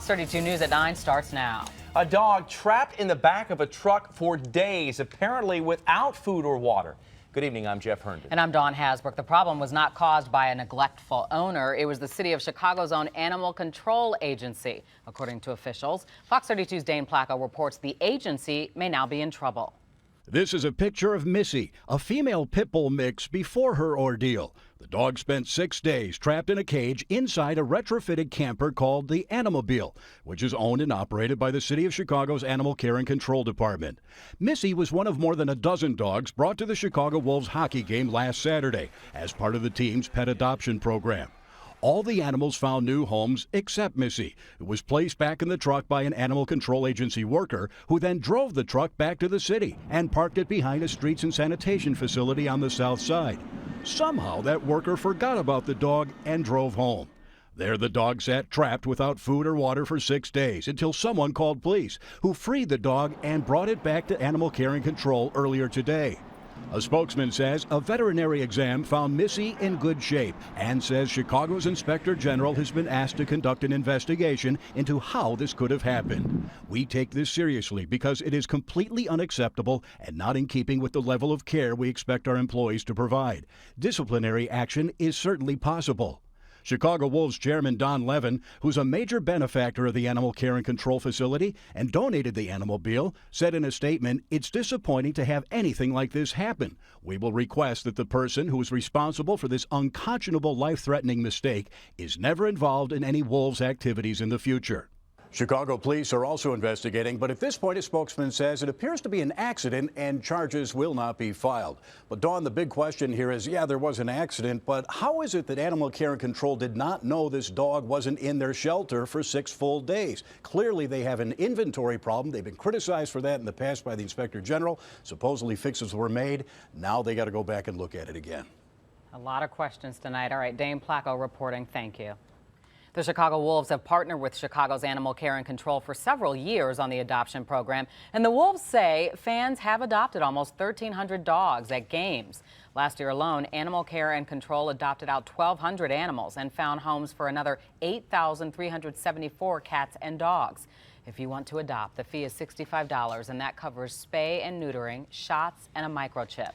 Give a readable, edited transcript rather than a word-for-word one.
32 News at 9 starts now. A dog trapped in the back of a truck for days, apparently without food or water. Good evening, I'm Jeff Herndon. And I'm Dawn Hasbrook. The problem was not caused by a neglectful owner. It was the city of Chicago's own animal control agency, according to officials. Fox 32's Dane Placco reports the agency may now be in trouble. This is a picture of Missy, a female pit bull mix before her ordeal. The dog spent 6 days trapped in a cage inside a retrofitted camper called the Animobile, which is owned and operated by the City of Chicago's Animal Care and Control Department. Missy was one of more than a dozen dogs brought to the Chicago Wolves hockey game last Saturday as part of the team's pet adoption program. All the animals found new homes except Missy, who was placed back in the truck by an animal control agency worker who then drove the truck back to the city and parked it behind a streets and sanitation facility on the south side. Somehow that worker forgot about the dog and drove home. There the dog sat trapped without food or water for 6 days until someone called police, who freed the dog and brought it back to Animal Care and Control earlier today. A spokesman says a veterinary exam found Missy in good shape and says Chicago's Inspector General has been asked to conduct an investigation into how this could have happened. We take this seriously because it is completely unacceptable and not in keeping with the level of care we expect our employees to provide. Disciplinary action is certainly possible. Chicago Wolves chairman Don Levin, who's a major benefactor of the Animal Care and Control facility and donated the Animobile, said in a statement, "It's disappointing to have anything like this happen. We will request that the person who is responsible for this unconscionable life-threatening mistake is never involved in any Wolves activities in the future." Chicago police are also investigating, but at this point, a spokesman says it appears to be an accident and charges will not be filed. But Dawn, the big question here is, yeah, there was an accident, but how is it that Animal Care and Control did not know this dog wasn't in their shelter for 6 full days? Clearly, they have an inventory problem. They've been criticized for that in the past by the Inspector General. Supposedly fixes were made. Now they got to go back and look at it again. A lot of questions tonight. All right, Dane Placco reporting. Thank you. The Chicago Wolves have partnered with Chicago's Animal Care and Control for several years on the adoption program, and the Wolves say fans have adopted almost 1,300 dogs at games. Last year alone, Animal Care and Control adopted out 1,200 animals and found homes for another 8,374 cats and dogs. If you want to adopt, the fee is $65, and that covers spay and neutering, shots, and a microchip.